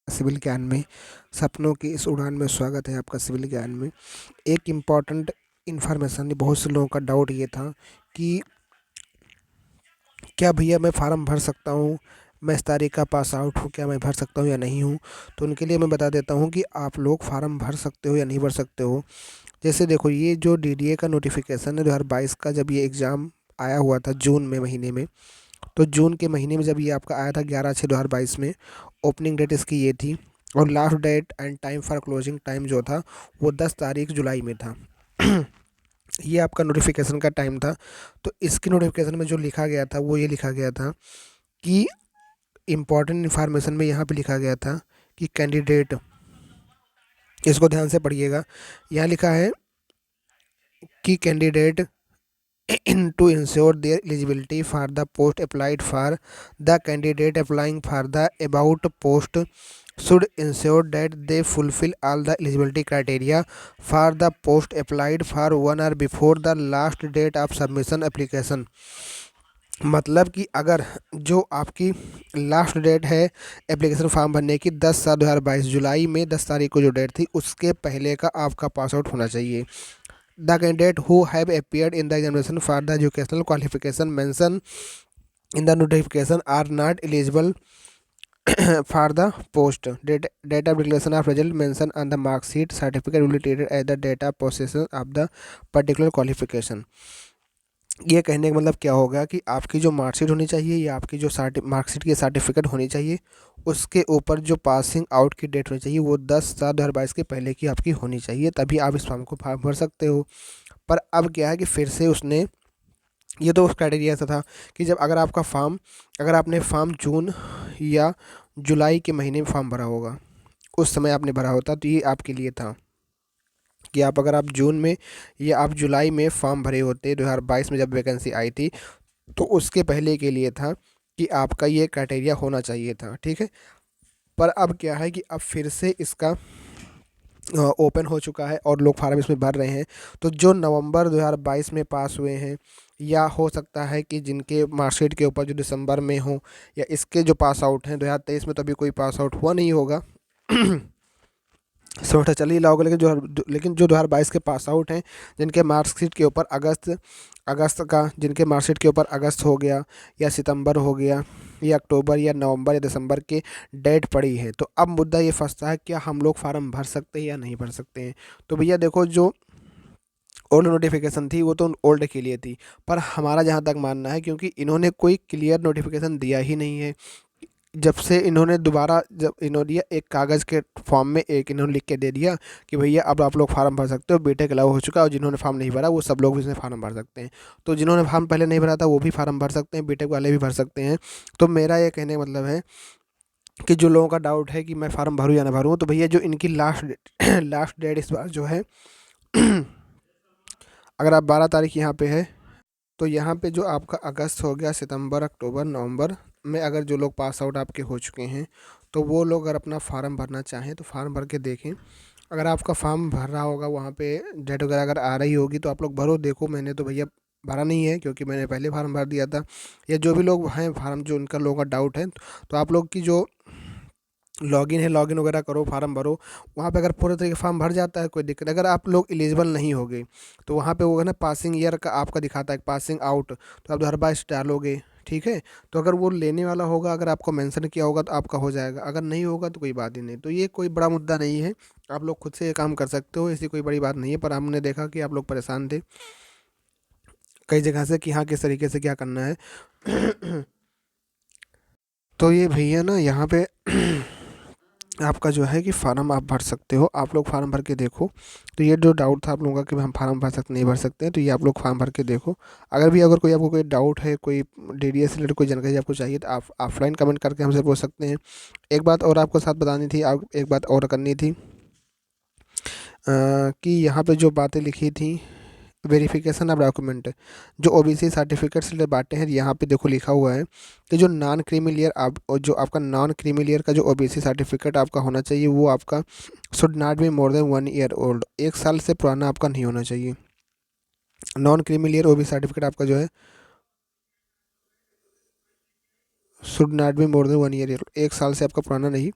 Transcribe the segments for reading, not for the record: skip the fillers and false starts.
Civil ज्ञान में सपनों की इस उड़ान में स्वागत है आपका सिविल ज्ञान में। एक इम्पॉर्टेंट इन्फॉर्मेशन, बहुत से लोगों का डाउट ये था कि क्या भैया मैं फ़ार्म भर सकता हूँ, मैं इस तारीख का पास आउट हूँ, क्या मैं भर सकता हूँ या नहीं हूँ। तो उनके लिए मैं बता देता हूँ कि आप लोग फ़ार्म भर सकते हो या नहीं भर सकते हो। जैसे देखो, ये जो डीडीए का नोटिफिकेशन है 2022 का, जब ये एग्ज़ाम आया हुआ था जून में महीने में, तो जून के महीने में जब ये आपका आया था 11/6/2022 में, ओपनिंग डेट इसकी ये थी और last date and time for closing time जो था वो 10 तारीख जुलाई में था। ये आपका नोटिफिकेशन का टाइम था। तो इसकी नोटिफिकेशन में जो लिखा गया था वो ये लिखा गया था कि इम्पॉर्टेंट इन्फॉर्मेशन में यहाँ पे लिखा गया था कि कैंडिडेट, इसको ध्यान से पढ़िएगा, यहाँ लिखा है कि candidate in to ensure their eligibility for the post applied for, the candidate applying for the about post should ensure that they fulfill all the eligibility criteria for the post applied for 1 hour before the last date of submission application। मतलब कि अगर जो आपकी last date है application form भरने की 10/7/2022 जुलाई में 10 तारीख को जो डेट थी उसके पहले का आपका पास आउट होना चाहिए। The candidate who have appeared in the examination for the educational qualification mentioned in the notification are not eligible for the post. Data of declaration of result mentioned on the mark sheet certificate will be treated as the data possession of the particular qualification। ये कहने का मतलब क्या होगा कि आपकी जो marksheet होनी चाहिए या आपकी जो मार्कशीट की सर्टिफिकेट होनी चाहिए, उसके ऊपर जो पासिंग आउट की डेट होनी चाहिए वो 10/7/2022 के पहले की आपकी होनी चाहिए, तभी आप इस फॉर्म को भर सकते हो। पर अब क्या है कि फिर से उसने, ये तो उस क्राइटेरिया से था कि जब अगर आपका फॉर्म, अगर आपने फॉर्म जून या जुलाई के महीने में फॉर्म भरा होगा, उस समय आपने भरा होता, तो ये आपके लिए था कि आप अगर आप जून में या आप जुलाई में फॉर्म भरे होते 2022 में जब वैकेंसी आई थी, तो उसके पहले के लिए था कि आपका ये क्राइटेरिया होना चाहिए था। ठीक है। पर अब क्या है कि अब फिर से इसका ओपन हो चुका है और लोग फार्म इसमें भर रहे हैं। तो जो नवंबर 2022 में पास हुए हैं, या हो सकता है कि जिनके मार्कशीट के ऊपर जो दिसंबर में हो, या इसके जो पास आउट हैं 2023 में, तो अभी कोई पास आउट हुआ नहीं होगा। सेमेस्टर चल ही रहा होगा, लेकिन जो 2022 के पास आउट हैं, जिनके मार्कशीट के ऊपर अगस्त अगस्त का, जिनके मार्कशीट के ऊपर अगस्त हो गया या सितंबर हो गया या अक्टूबर या नवंबर या दिसंबर के डेट पड़ी है, तो अब मुद्दा ये फंसता है क्या हम लोग फार्म भर सकते हैं या नहीं भर सकते हैं। तो भैया देखो, जो ओल्ड नोटिफिकेशन थी वो तो ओल्ड के लिए थी, पर हमारा जहाँ तक मानना है, क्योंकि इन्होंने कोई क्लियर नोटिफिकेशन दिया ही नहीं है, जब से इन्होंने दोबारा, जब इन्होंने दिया एक कागज़ के फॉर्म में, एक इन्होंने लिख के दे दिया कि भैया अब आप लोग फार्म भर सकते हो, बीटेक अलाउ हो चुका है, और जिन्होंने फॉर्म नहीं भरा वो सब लोग भी इसमें फार्म भर सकते हैं। तो जिन्होंने फॉर्म पहले नहीं भरा था वो भी फार्म भर सकते हैं, बीटेक वाले भी भर सकते हैं। तो मेरा ये कहने का मतलब है कि जो लोगों का डाउट है कि मैं फार्म भरूँ या ना भरूँ, तो भैया जो इनकी लास्ट लास्ट डेट इस बार जो है अगर आप 12 तारीख यहाँ पे है, तो यहाँ पे जो आपका अगस्त हो गया, सितंबर, अक्टूबर, नवंबर में अगर जो लोग पास आउट आपके हो चुके हैं, तो वो लोग अगर अपना फार्म भरना चाहें तो फार्म भर के देखें। अगर आपका फार्म भर रहा होगा, वहाँ पे डेट वगैरह अगर आ रही होगी, तो आप लोग भरो। देखो, मैंने तो भैया भरा नहीं है क्योंकि मैंने पहले फार्म भर दिया था। या जो भी लोग हैं फार्म, जो उनका लोगों का डाउट है, तो आप लोग की जो लॉगिन है, लॉगिन वगैरह करो, फार्म भरो। वहाँ पे अगर पूरे तरीके फार्म भर जाता है, कोई दिक्कत, अगर आप लोग एलिजिबल नहीं होगे, तो वहाँ पे वो है ना, पासिंग ईयर का आपका दिखाता है, पासिंग आउट, तो आप 2022 डालोगे। ठीक है। तो अगर वो लेने वाला होगा, अगर आपको मेंशन किया होगा तो आपका हो जाएगा, अगर नहीं होगा तो कोई बात ही नहीं। तो ये कोई बड़ा मुद्दा नहीं है, आप लोग खुद से ये काम कर सकते हो, ऐसी कोई बड़ी बात नहीं है। पर हमने देखा कि आप लोग परेशान थे कई जगह से कि हाँ किस तरीके से क्या करना है। तो ये भैया ना यहाँ पे आपका जो है कि फ़ार्म आप भर सकते हो, आप लोग फार्म भर के देखो। तो ये जो डाउट था आप लोगों का कि हम फार्म भर सकते नहीं भर सकते हैं, तो ये आप लोग फार्म भर के देखो। अगर कोई आपको कोई डाउट है, कोई डीडीएस से रिलेटेड कोई जानकारी आपको चाहिए, तो आप ऑफलाइन कमेंट करके हमसे पूछ सकते हैं। एक बात और आपको साथ बतानी थी, आप एक बात और करनी थी, कि यहाँ पे जो बातें लिखी थी, वेरिफिकेशन ऑफ डॉक्यूमेंट, जो ओबीसी सर्टिफिकेट से बातें हैं, यहाँ पे देखो लिखा हुआ है कि जो नॉन क्रीमी आप, और जो आपका नॉन क्रीमी का जो ओबीसी सर्टिफिकेट आपका होना चाहिए, वो आपका should not be more than 1 year old, 1 साल से पुराना आपका नहीं होना चाहिए। नॉन क्रीमी ओबीसी सर्टिफिकेट आपका जो है should not be more than 1 year, 1 साल से आपका पुराना नहीं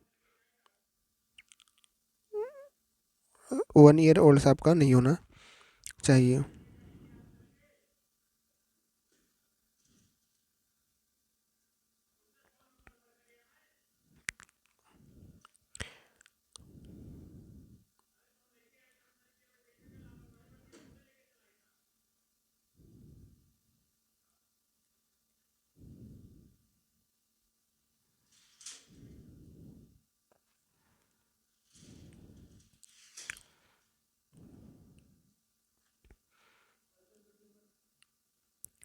1 ईयर ओल्ड आपका नहीं होना चाहिए।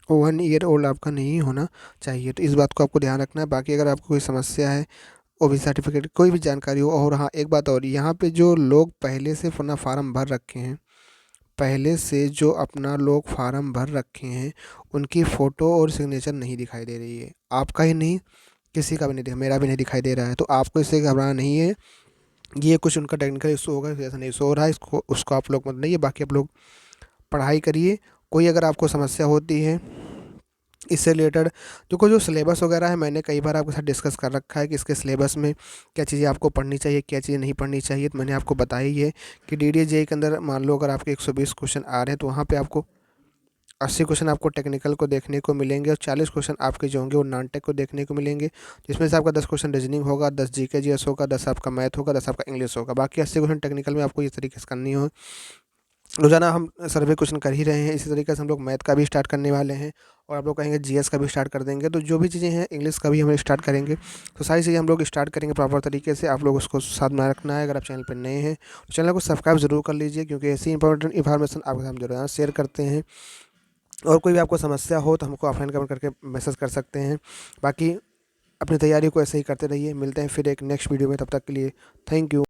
1 ईयर ओल्ड आपका नहीं होना चाहिए, तो इस बात को आपको ध्यान रखना है। बाकी अगर आपको कोई समस्या है, ओबीसी सर्टिफिकेट कोई भी जानकारी हो, और हाँ एक बात और, यहाँ पे जो लोग पहले से अपना फार्म भर रखे हैं, पहले से जो अपना लोग फार्म भर रखे हैं, उनकी फ़ोटो और सिग्नेचर नहीं दिखाई दे रही है। आपका ही नहीं, किसी का भी नहीं दिखा, मेरा भी नहीं दिखाई दे रहा है, तो आपको इससे घबराना नहीं है। ये कुछ उनका टेक्निकल इशू होगा, इस वजह से नहीं शो हो रहा है, इसको उसको आप लोग मत नहीं है। बाकी आप लोग पढ़ाई करिए। कोई अगर आपको समस्या होती है इससे रिलेटेड, देखो जो सिलेबस वगैरह है मैंने कई बार आपके साथ डिस्कस कर रखा है कि इसके सिलेबस में क्या चीज़ें आपको पढ़नी चाहिए, क्या चीज़ें नहीं पढ़नी चाहिए। तो मैंने आपको बताया ही है कि डीडीए जेईई के अंदर मान लो अगर आपके 120 क्वेश्चन आ रहे हैं, तो वहाँ पे आपको 80 क्वेश्चन आपको टेक्निकल को देखने को मिलेंगे, और 40 क्वेश्चन आपके जो होंगे वो नॉन टेक को देखने को मिलेंगे, जिसमें से आपका 10 क्वेश्चन रीजनिंग होगा, 10 जीके जीएस होगा, 10 आपका मैथ होगा, 10 आपका इंग्लिश होगा। बाकी 80 क्वेश्चन टेक्निकल में आपको इस तरीके से करनी हो। रोजाना हम सर्वे क्वेश्चन कर ही रहे हैं, इसी तरीके से हम लोग मैथ का भी स्टार्ट करने वाले हैं, और आप लोग कहेंगे जीएस का भी स्टार्ट कर देंगे। तो जो भी चीज़ें हैं, इंग्लिश का भी हम स्टार्ट करेंगे, तो सारी चीज़ें हम लोग स्टार्ट करेंगे प्रॉपर तरीके से। आप लोग उसको साथ में रखना है। अगर आप चैनल पर नए हैं तो चैनल को सब्सक्राइब जरूर कर लीजिए, क्योंकि ऐसी इंपॉर्टेंट इन्फॉर्मेशन आपके साथ जरूर शेयर करते हैं। और कोई भी आपको समस्या हो तो हमको ऑफलाइन कमेंट करके मैसेज कर सकते हैं। बाकी अपनी तैयारी को ऐसे ही करते रहिए। मिलते हैं फिर एक नेक्स्ट वीडियो में, तब तक के लिए थैंक यू।